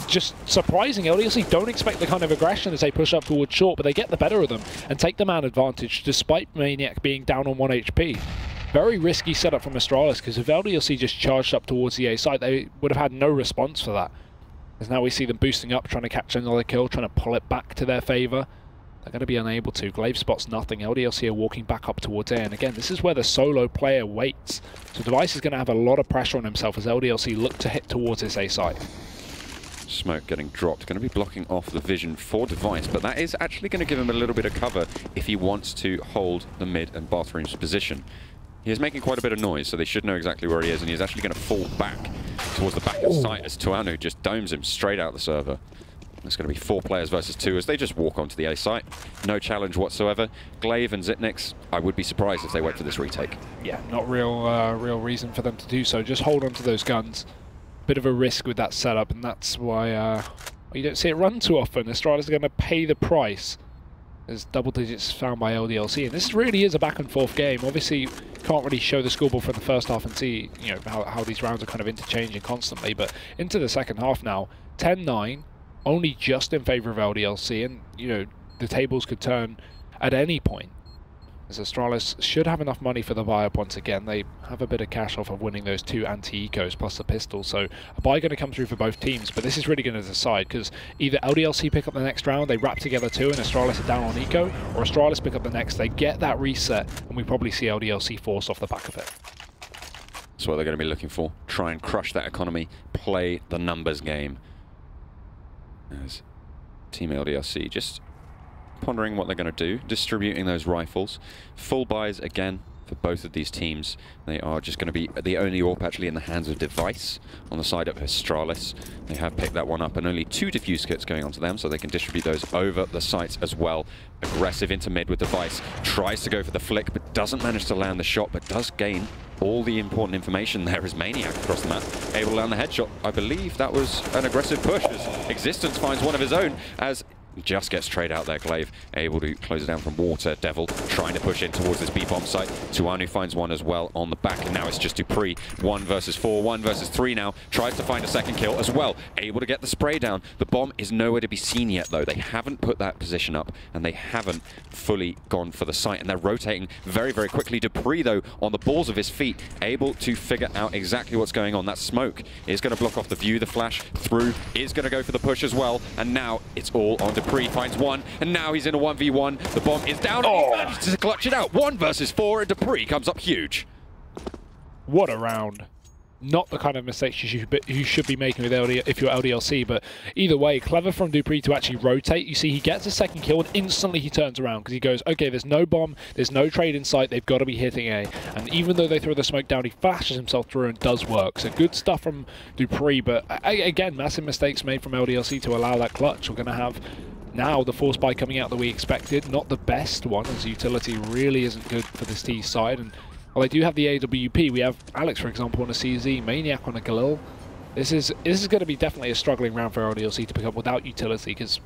just surprising. LDLC don't expect the kind of aggression as they push up towards short, but they get the better of them and take the man advantage despite Maniac being down on 1 HP. Very risky setup from Astralis, because if LDLC just charged up towards the A site, they would have had no response for that. As now we see them boosting up, trying to catch another kill, trying to pull it back to their favour. They're going to be unable to. Glaive spots nothing. LDLC are walking back up towards A, and again, this is where the solo player waits. So Device is going to have a lot of pressure on himself as LDLC look to hit towards this A site. Smoke getting dropped, going to be blocking off the vision for Device, but that is actually going to give him a little bit of cover if he wants to hold the mid and bathrooms position. He is making quite a bit of noise, so they should know exactly where he is, and he's actually going to fall back towards the back of the site as Tuanu just domes him straight out the server. It's going to be 4 players versus 2 as they just walk onto the A site. No challenge whatsoever. Glaive and Zitnix, I would be surprised if they went for this retake. Yeah, not real reason for them to do so. Just hold on to those guns. Bit of a risk with that setup, and that's why you don't see it run too often. Astralis are going to pay the price. There's double digits found by LDLC, and this really is a back and forth game. Obviously, can't really show the scoreboard from the first half and see, you know, how these rounds are kind of interchanging constantly. But into the second half now, 10-9, only just in favour of LDLC, and you know the tables could turn at any point. As Astralis should have enough money for the buy-up once again. They have a bit of cash off of winning those 2 anti-ecos plus the pistol, so a buy going to come through for both teams, but this is really going to decide, because either LDLC pick up the next round, they wrap together 2 and Astralis are down on eco, or Astralis pick up the next, they get that reset, and we probably see LDLC force off the back of it. That's what they're going to be looking for. Try and crush that economy, play the numbers game. As Team LDLC just pondering what they're going to do, distributing those rifles. Full buys again for both of these teams. They are just going to be the only AWP actually in the hands of Device on the side of Astralis. They have picked that one up, and only 2 diffuse kits going onto them, so they can distribute those over the sites as well. Aggressive into mid with Device. Tries to go for the flick, but doesn't manage to land the shot, but does gain all the important information there as Maniac across the map. Able to land the headshot. I believe that was an aggressive push as Existence finds one of his own as just gets trade out there. Glaive able to close it down from water. Devil trying to push in towards this B-bomb site. Tuanu finds one as well on the back, and now it's just Dupree. 1 versus 4, 1 versus 3 now. Tries to find a second kill as well. Able to get the spray down. The bomb is nowhere to be seen yet though. They haven't put that position up, and they haven't fully gone for the site, and they're rotating very, very quickly. Dupree though on the balls of his feet, able to figure out exactly what's going on. That smoke is going to block off the view. The flash through is going to go for the push as well, and now it's all on Dupree. Finds one, and now he's in a 1v1. The bomb is down, and he manages to clutch it out. 1 versus 4, and Dupree comes up huge. What a round. Not the kind of mistakes you should be making with if you're LDLC, but either way, clever from Dupree to actually rotate. You see, he gets a second kill, and instantly he turns around because he goes, okay, there's no bomb, there's no trade in sight, they've got to be hitting A. And even though they throw the smoke down, he flashes himself through and does work. So good stuff from Dupree, but again, massive mistakes made from LDLC to allow that clutch. We're going to have now the force buy coming out that we expected. Not the best one, as utility really isn't good for this T side. And while they do have the AWP, we have Alex, for example, on a CZ, Maniac on a Galil. This is going to be definitely a struggling round for LDLC to pick up without utility, because,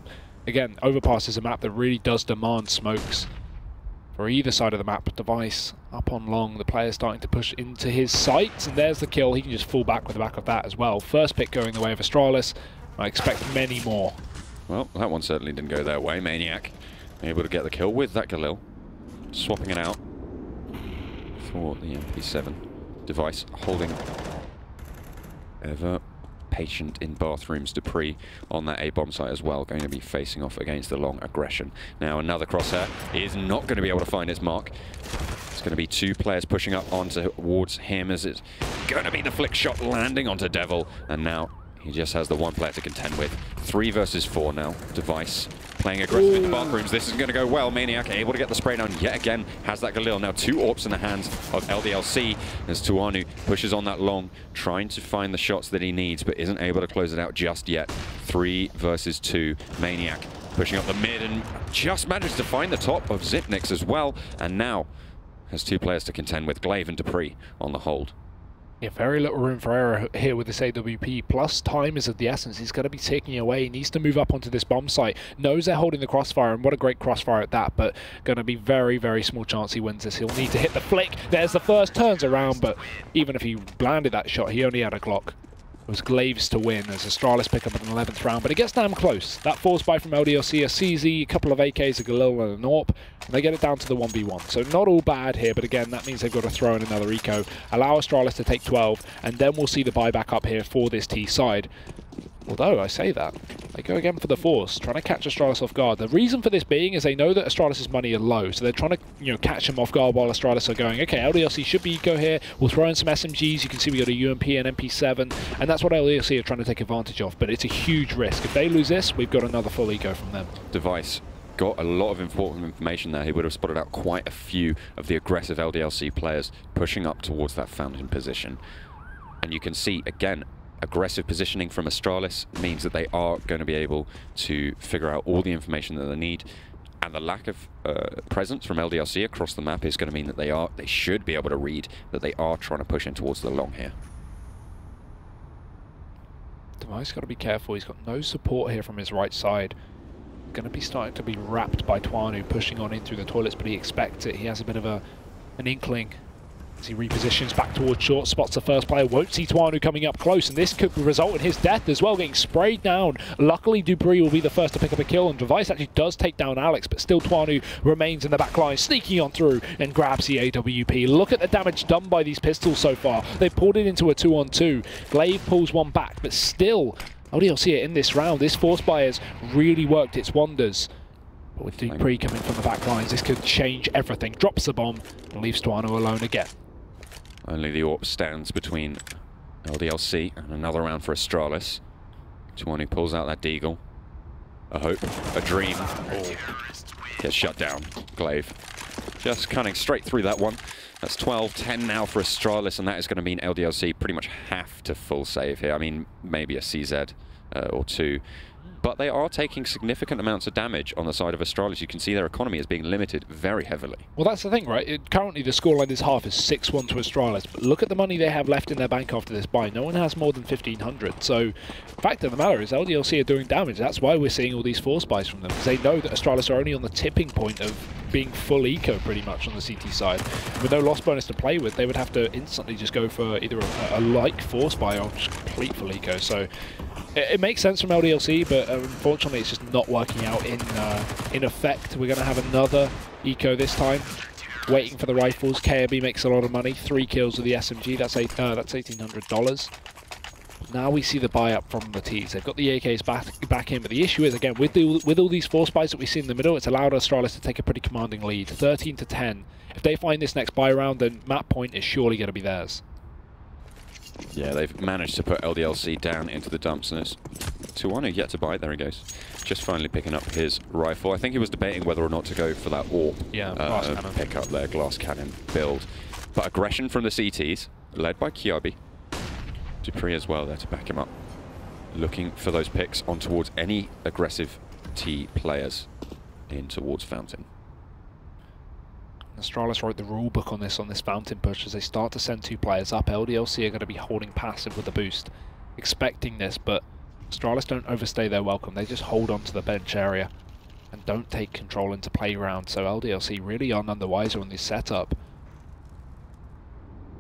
again, Overpass is a map that really does demand smokes for either side of the map. Device up on long, the player starting to push into his sights, and there's the kill. He can just fall back with the back of that as well. First pick going the way of Astralis. I expect many more. Well, that one certainly didn't go their way. Maniac able to get the kill with that Galil. Swapping it out for the MP7. Device holding ever patient in bathrooms. Dupree on that A-bomb site as well, going to be facing off against the long aggression. Now another crosshair is not going to be able to find its mark. It's going to be 2 players pushing up onto towards him, as it's going to be the flick shot landing onto Devil, and now he just has the 1 player to contend with. 3 versus 4 now. Device playing aggressive in the bathrooms. This is going to go well. Maniac able to get the spray down yet again. Has that Galil. Now 2 AWPs in the hands of LDLC as Tuanu pushes on that long, trying to find the shots that he needs, but isn't able to close it out just yet. 3 versus 2. Maniac pushing up the mid and just managed to find the top of Zipnix as well. And now has two players to contend with, Glaive and Dupree on the hold. Yeah, very little room for error here with this AWP, plus time is of the essence. He's going to be ticking away. He needs to move up onto this bomb site. Knows they're holding the crossfire, and what a great crossfire at that, but going to be very, very small chance he wins this. He'll need to hit the flick. There's the first, turns around, but even if he landed that shot, he only had a Glock. It was Glaives to win as Astralis pick up an 11th round, but it gets damn close. That force buy from LDLC, a CZ, a couple of AKs, a Galil and an AWP, and they get it down to the 1v1. So not all bad here, but again, that means they've got to throw in another eco, allow Astralis to take 12, and then we'll see the buyback up here for this T side. Although, I say that, they go again for the force, trying to catch Astralis off guard. The reason for this being is they know that Astralis' money are low, so they're trying to, catch him off guard while Astralis are going, okay, LDLC should be eco here, we'll throw in some SMGs, you can see we got a UMP and MP7, and that's what LDLC are trying to take advantage of, but it's a huge risk. If they lose this, we've got another full eco from them. Device got a lot of important information there. He would have spotted out quite a few of the aggressive LDLC players pushing up towards that fountain position. And you can see, again, aggressive positioning from Astralis means that they are going to be able to figure out all the information that they need, and the lack of presence from LDLC across the map is going to mean that they should be able to read that they are trying to push in towards the long here. Device got to be careful. He's got no support here from his right side. Going to be starting to be wrapped by Twanu, pushing on in through the toilets, but he expects it. He has a bit of an inkling. As he repositions back towards short, spots the first player, won't see Twanu coming up close, and this could result in his death as well, getting sprayed down. Luckily, Dupree will be the first to pick up a kill, and Device actually does take down Alex, but still Twanu remains in the back line, sneaking on through and grabs the AWP. Look at the damage done by these pistols so far. They've pulled it into a 2-on-2. Glaive pulls one back, but still, LDLC it in this round. This force buy has really worked its wonders. But with Dupree coming from the back lines, this could change everything. Drops the bomb and leaves Twanu alone again. Only the AWP stands between LDLC and another round for Astralis. Twanu pulls out that deagle. A hope, a dream. Oh. Gets shut down. Glaive just cutting straight through that one. That's 12-10 now for Astralis, and that is going to mean LDLC pretty much have to full save here. I mean, maybe a CZ or two. But they are taking significant amounts of damage on the side of Astralis. You can see their economy is being limited very heavily. Well, that's the thing, right? Currently, the scoreline this half is 6-1 to Astralis. But look at the money they have left in their bank after this buy. No one has more than 1,500. So, fact of the matter is LDLC are doing damage. That's why we're seeing all these force buys from them. Because they know that Astralis are only on the tipping point of being full eco pretty much on the CT side. With no loss bonus to play with, they would have to instantly just go for either a like force buy or just complete full eco. So, it makes sense from LDLC, but unfortunately it's just not working out in effect. We're going to have another eco this time. Waiting for the rifles. KRB makes a lot of money. 3 kills with the SMG. That's $1,800. Now we see the buy up from the Ts. They've got the AKs back in, but the issue is, again, with all these force buys that we see in the middle, it's allowed Astralis to take a pretty commanding lead. 13-10. If they find this next buy round, then map point is surely going to be theirs. Yeah, they've managed to put LDLC down into the dumps, and it's Twanu yet to buy. There he goes. Just finally picking up his rifle. I think he was debating whether or not to go for that AWP. Yeah, glass cannon. Pick up their glass cannon build. But aggression from the CTs, led by Kiabi. Dupree as well there to back him up. Looking for those picks on towards any aggressive T players in towards Fountain. Astralis wrote the rule book on this fountain push. As they start to send 2 players up, LDLC are going to be holding passive with the boost, expecting this, but Astralis don't overstay their welcome. They just hold on to the bench area and don't take control into playground, so LDLC really are none the wiser on this setup.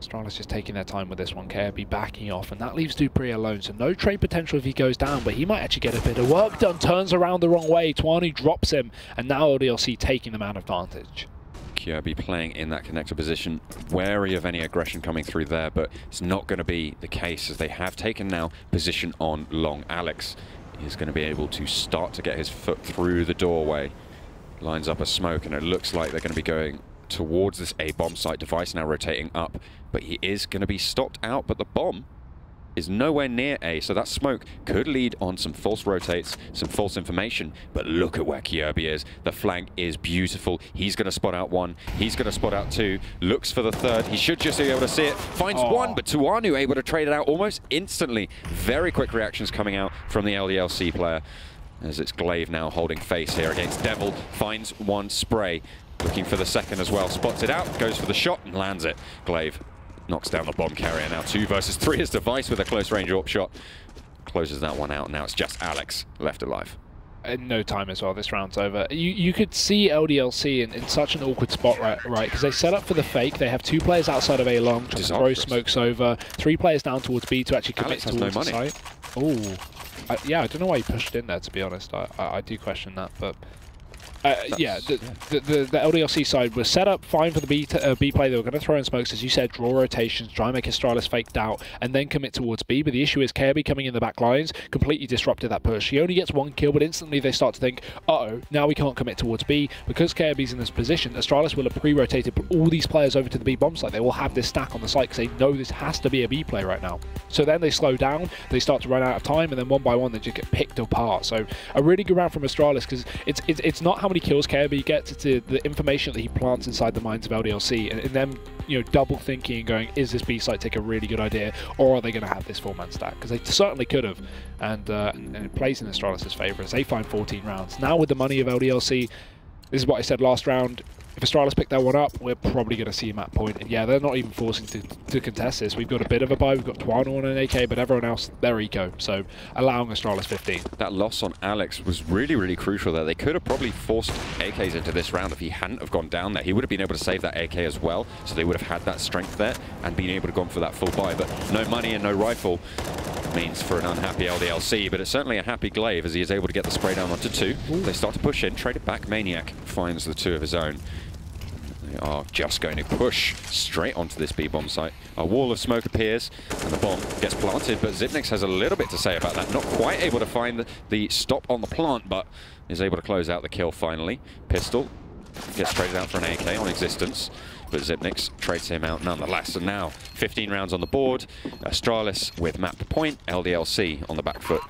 Astralis just taking their time with this one. KRB backing off, and that leaves Dupree alone, so no trade potential if he goes down, but he might actually get a bit of work done. Turns around the wrong way, Twanu drops him, and now LDLC taking the man advantage. Kiabi playing in that connector position, wary of any aggression coming through there, but it's not going to be the case as they have taken now position on long. Alex is going to be able to start to get his foot through the doorway. Lines up a smoke, and it looks like they're going to be going towards this A bomb site. Device now rotating up, but he is going to be stopped out, but the bomb is nowhere near A, so that smoke could lead on some false rotates, some false information, but look at where Kiabi is. The flank is beautiful. He's going to spot out 1, he's going to spot out 2, looks for the 3rd, he should just be able to see it, finds 1, but Twanu able to trade it out almost instantly. Very quick reactions coming out from the LDLC player. as it's Glaive now holding face here against Devil. Finds one spray, looking for the second as well. Spots it out, goes for the shot and lands it. Glaive knocks down the bomb carrier. Now 2 versus 3 is Device with a close range AWP shot. Closes that one out. Now it's just Alex left alive. In no time as well, this round's over. You could see LDLC in such an awkward spot, right? Because they set up for the fake. They have 2 players outside of A long trying to throw smokes over. 3 players down towards B to actually commit towards the site. Oh, yeah, I don't know why he pushed in there, to be honest. I do question that, but yeah, the LDLC side was set up fine for the B play. They were going to throw in smokes, as you said, draw rotations, try and make Astralis faked out, and then commit towards B. But the issue is KRB coming in the back lines completely disrupted that push. He only gets 1 kill, but instantly they start to think, uh-oh, now we can't commit towards B. Because KRB's in this position, Astralis will have pre-rotated all these players over to the B bomb site. They will have this stack on the site because they know this has to be a B play right now. So then they slow down, they start to run out of time, and then one by one they just get picked apart. So a really good round from Astralis, because it's not how many kills KRB gets, it's the information that he plants inside the minds of LDLC, and them, you know, double thinking and going, is this B site take a really good idea, or are they going to have this 4-man stack? Because they certainly could have, and it plays in Astralis' favour as they find 14 rounds. Now with the money of LDLC, this is what I said last round, if Astralis pick that one up, we're probably going to see him at point. And yeah, they're not even forcing to contest this. We've got a bit of a buy. We've got Twano on an AK, but everyone else, they're eco. So allowing Astralis 15. That loss on Alex was really, really crucial there. They could have probably forced AKs into this round if he hadn't have gone down there. He would have been able to save that AK as well. So they would have had that strength there and been able to go for that full buy. But no money and no rifle means for an unhappy LDLC, but it's certainly a happy Glaive as he is able to get the spray down onto 2. Ooh. They start to push in, trade it back. Maniac finds the 2 of his own. They are just going to push straight onto this B-bomb site. A wall of smoke appears, and the bomb gets planted, but Zipnix has a little bit to say about that. Not quite able to find the stop on the plant, but is able to close out the kill finally. Pistol gets traded out for an AK on Existence, but Zipnix trades him out nonetheless. And now 15 rounds on the board. Astralis with map point, LDLC on the back foot.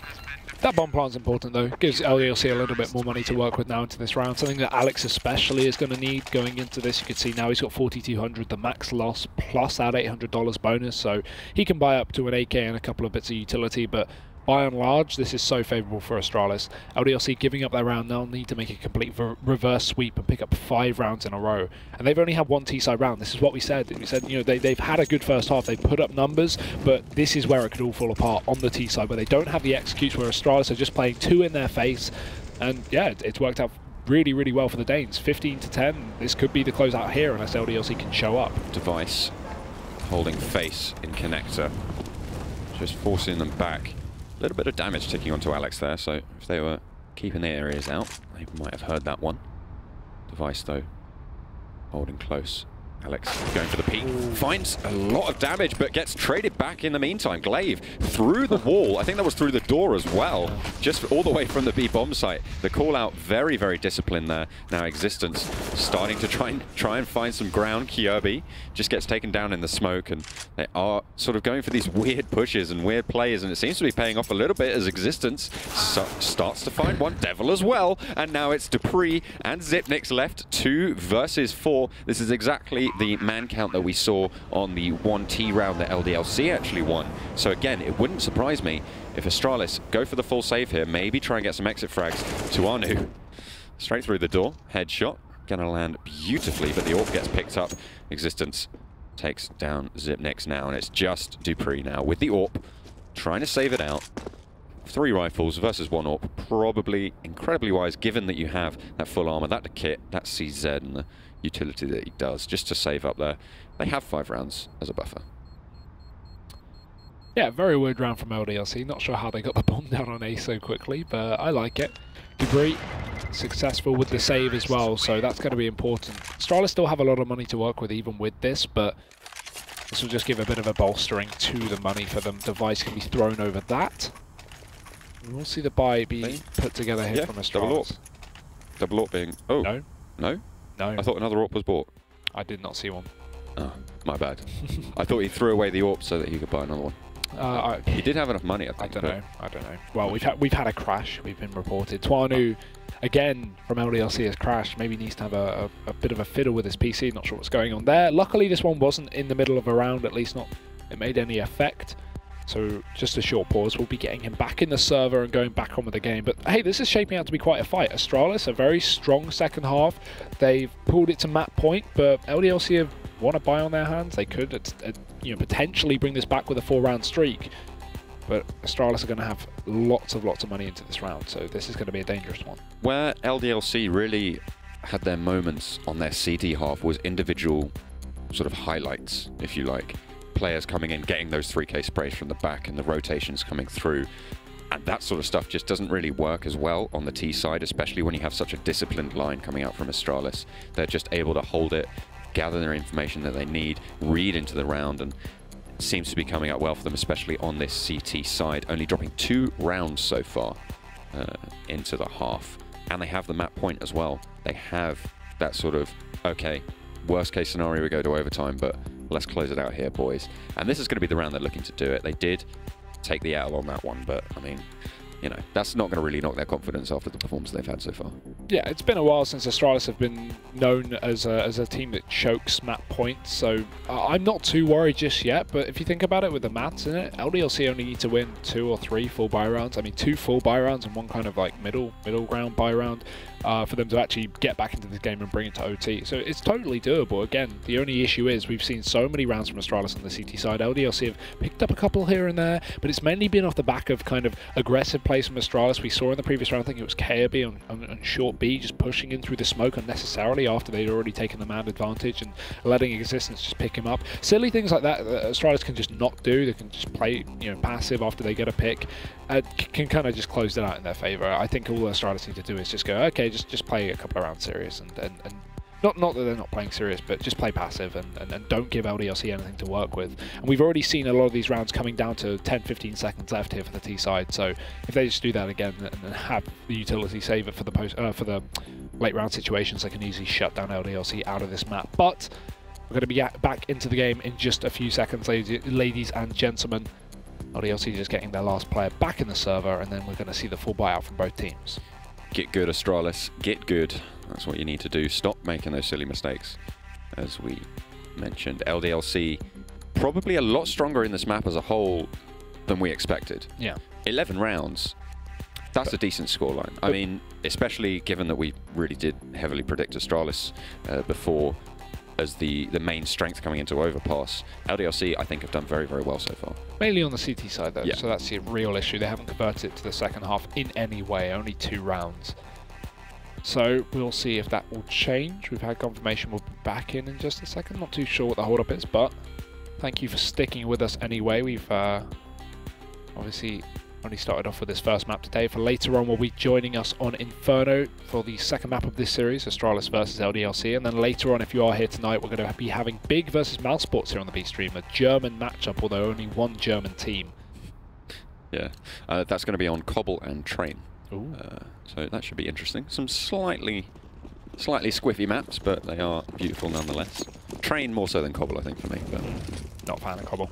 That bomb plant's important though. Gives LDLC a little bit more money to work with now into this round. Something that Alex especially is going to need going into this. You can see now he's got 4,200, the max loss, plus that $800 bonus. So he can buy up to an AK and a couple of bits of utility, but by and large, this is so favourable for Astralis. LDLC giving up their round now need to make a complete reverse sweep and pick up 5 rounds in a row. And they've only had 1 T-side round. This is what we said. We said, you know, they've had a good first half. They've put up numbers, but this is where it could all fall apart on the T-side, where they don't have the executes, where Astralis are just playing 2 in their face. And yeah, it's worked out really, really well for the Danes. 15-10. This could be the closeout here unless LDLC can show up. Device holding face in connector, just forcing them back. A little bit of damage ticking onto Alex there, so if they were keeping their ears out, they might have heard that one. Device, though, holding close. Alex going for the peek, finds a lot of damage, but gets traded back in the meantime. Glaive through the wall. I think that was through the door as well, just all the way from the B bomb site. The call out very, very disciplined there. Now Existence starting to try and find some ground. KRB just gets taken down in the smoke, and they are sort of going for these weird pushes and weird plays, and it seems to be paying off a little bit as Existence starts to find one. Devil as well, and now it's Dupree and Zipnix left 2 versus 4. This is exactly the man count that we saw on the 1T round that LDLC actually won. So again, it wouldn't surprise me if Astralis go for the full save here, maybe try and get some exit frags to Anu. Straight through the door, headshot, gonna land beautifully, but the AWP gets picked up. Existence takes down Zipnix now, and it's just Dupree now with the AWP, trying to save it out. 3 rifles versus 1 AWP, probably incredibly wise given that you have that full armor, that kit, that CZ, and the utility that he does, just to save up there. They have 5 rounds as a buffer. Yeah, very weird round from LDLC. Not sure how they got the bomb down on A so quickly, but I like it. Dupree successful with the save as well, so that's going to be important. Astralis still have a lot of money to work with even with this, but this will just give a bit of a bolstering to the money for them. Device can be thrown over that. We'll see the buy be put together here from Astralis. Double AWP being... Oh. No. No? No. I thought another AWP was bought. I did not see one. Oh, my bad. I thought he threw away the AWP so that he could buy another one. He did have enough money, I think. I don't know. Well, we've had a crash. We've been reported. Twanu, again, from LDLC has crashed. Maybe needs to have a bit of a fiddle with his PC. Not sure what's going on there. Luckily, this one wasn't in the middle of a round. At least not it made any effect. So just a short pause, we'll be getting him back in the server and going back on with the game. But hey, this is shaping out to be quite a fight. Astralis, a very strong second half. They've pulled it to map point, but LDLC have won a bye on their hands. They could potentially bring this back with a 4-round streak. But Astralis are going to have lots of money into this round, so this is going to be a dangerous one. Where LDLC really had their moments on their CD half was individual sort of highlights, if you like. Players coming in, getting those 3K sprays from the back and the rotations coming through. And that sort of stuff just doesn't really work as well on the T side, especially when you have such a disciplined line coming out from Astralis. They're just able to hold it, gather their information that they need, read into the round, and it seems to be coming out well for them, especially on this CT side, only dropping 2 rounds so far into the half. And they have the map point as well. They have that sort of, okay, worst case scenario, we go to overtime, but let's close it out here, boys. And this is going to be the round they're looking to do it. They did take the L on that one, but I mean, you know, that's not going to really knock their confidence after the performance they've had so far. Yeah, it's been a while since Astralis have been known as a team that chokes map points, so I'm not too worried just yet. But if you think about it, with the mats in it, LDLC only need to win 2 or 3 full buy rounds. I mean, 2 full buy rounds and 1 kind of like middle ground buy round for them to actually get back into the game and bring it to OT. So it's totally doable. Again, the only issue is we've seen so many rounds from Astralis on the CT side. LDLC have picked up a couple here and there, but it's mainly been off the back of kind of aggressive plays from Astralis. We saw in the previous round, I think it was KRB on short B, just pushing in through the smoke unnecessarily after they'd already taken the man advantage and letting Existence just pick him up. Silly things like that Astralis can just not do. They can just play, you know, passive after they get a pick. Can kind of just close it out in their favor. I think all Astralis need to do is just go, okay, just play a couple of rounds serious and not that they're not playing serious, but just play passive and don't give LDLC anything to work with. And we've already seen a lot of these rounds coming down to 10-15 seconds left here for the T side. So if they just do that again and have the utility save it for the late round situations, they can easily shut down LDLC out of this map. But we're going to be back into the game in just a few seconds, ladies and gentlemen. LDLC just getting their last player back in the server, and then we're going to see the full buyout from both teams. Get good, Astralis. Get good. That's what you need to do. Stop making those silly mistakes. As we mentioned, LDLC probably a lot stronger in this map as a whole than we expected. Yeah. 11 rounds. That's a decent scoreline. I mean, especially given that we really did heavily predict Astralis before as the main strength coming into Overpass. LDLC, I think, have done very, very well so far. Mainly on the CT side, though, yeah. So that's the real issue. They haven't converted it to the second half in any way, only 2 rounds. So we'll see if that will change. We've had confirmation we'll be back in just a second. Not too sure what the hold-up is, but thank you for sticking with us anyway. We've obviously only started off with this first map today. For later on, we'll be joining us on Inferno for the second map of this series, Astralis versus LDLC. And then later on, if you are here tonight, we're going to be having Big versus Mouse Sports here on the B stream, a German matchup, although only 1 German team. Yeah, that's going to be on Cobble and Train. So that should be interesting. Some slightly squiffy maps, but they are beautiful nonetheless. Train more so than Cobble, I think, for me. But not a fan of Cobble.